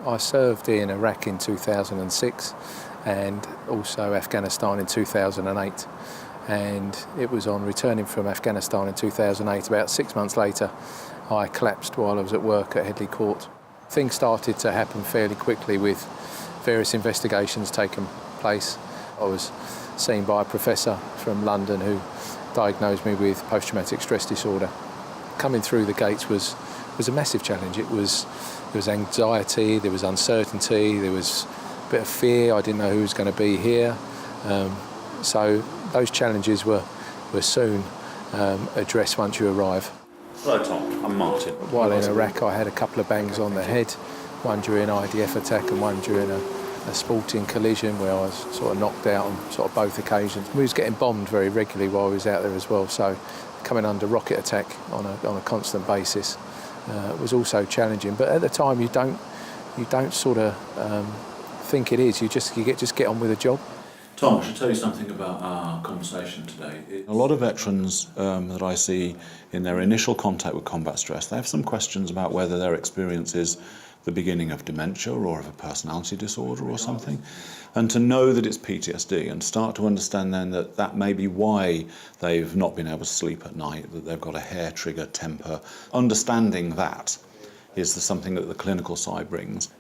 I served in Iraq in 2006 and also Afghanistan in 2008. And it was on returning from Afghanistan in 2008, about 6 months later, I collapsed while I was at work at Headley Court. Things started to happen fairly quickly with various investigations taking place. I was seen by a professor from London who diagnosed me with post-traumatic stress disorder. Coming through the gates was a massive challenge. There was anxiety, there was uncertainty, there was a bit of fear. I didn't know who was going to be here. So those challenges were soon addressed once you arrive. Hello Tom, I'm Martin. While in Iraq I had a couple of bangs on the head, one during an IDF attack and one during a sporting collision where I was sort of knocked out on sort of both occasions. We was getting bombed very regularly while I was out there as well, so coming under rocket attack on a constant basis was also challenging. But at the time you don't sort of think it is. You just get on with the job. Tom, I should tell you something about our conversation today. A lot of veterans that I see in their initial contact with combat stress, they have some questions about whether their experience is the beginning of dementia or of a personality disorder or something. And to know that it's PTSD and start to understand then that may be why they've not been able to sleep at night, that they've got a hair trigger temper. Understanding that is something that the clinical side brings.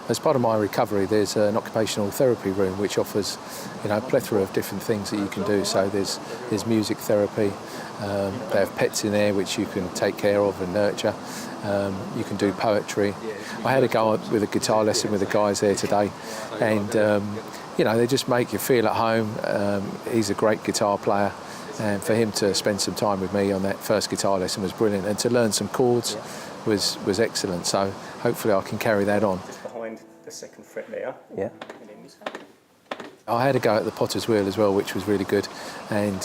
As part of my recovery, there's an occupational therapy room which offers, a plethora of different things that you can do. So there's music therapy. They have pets in there which you can take care of and nurture. You can do poetry. I had a go with a guitar lesson with the guys there today, and they just make you feel at home. He's a great guitar player, and for him to spend some time with me on that first guitar lesson was brilliant, and to learn some chords was excellent. So hopefully I can carry that on. Behind the second fret there. Yeah. I had a go at the potter's wheel as well, which was really good, and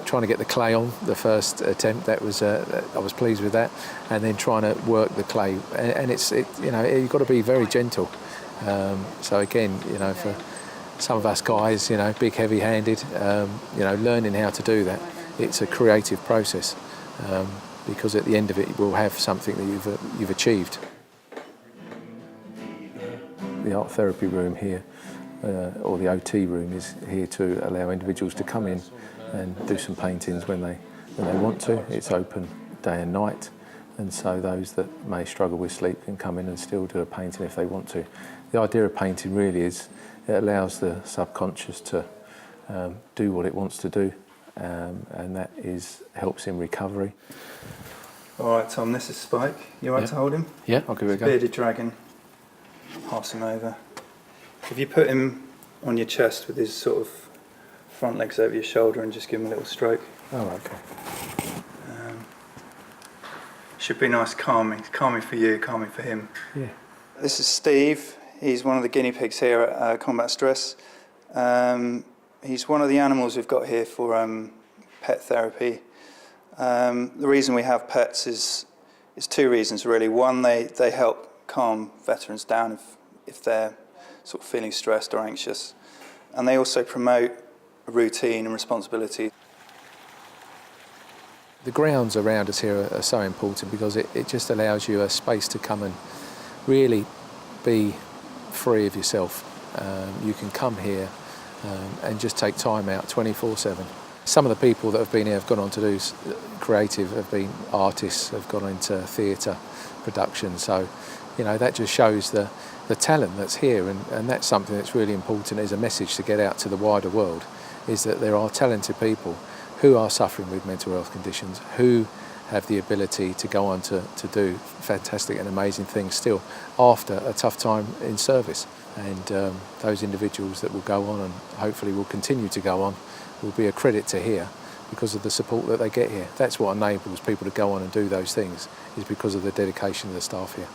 trying to get the clay on the first attempt, I was pleased with that, and then trying to work the clay, and you've got to be very gentle. So again, for some of us guys, big, heavy-handed, learning how to do that, it's a creative process, because at the end of it, you will have something that you've achieved. The art therapy room here, or the OT room, is here to allow individuals to come in and do some paintings when they want to. It's open day and night, and so those that may struggle with sleep can come in and still do a painting if they want to. The idea of painting really is it allows the subconscious to do what it wants to do, and that helps in recovery. All right, Tom, this is Spike. You all right to hold him? Yeah, I'll give it a go. Bearded dragon. Pass him over. If you put him on your chest with his sort of front legs over your shoulder and just give him a little stroke. Oh, okay. Should be nice calming. Calming for you, calming for him. Yeah. This is Steve. He's one of the guinea pigs here at Combat Stress. He's one of the animals we've got here for pet therapy. The reason we have pets is two reasons really. One, they help calm veterans down if they're sort of feeling stressed or anxious, and they also promote a routine and responsibility. The grounds around us here are so important because it just allows you a space to come and really be free of yourself. You can come here and just take time out 24/7. Some of the people that have been here have gone on to do creative, have been artists, have gone into theatre production, so that just shows the talent that's here, and that's something that's really important as a message to get out to the wider world, is that there are talented people who are suffering with mental health conditions, who have the ability to go on to do fantastic and amazing things still after a tough time in service. And those individuals that will go on and hopefully will continue to go on will be a credit to here because of the support that they get here. That's what enables people to go on and do those things, is because of the dedication of the staff here.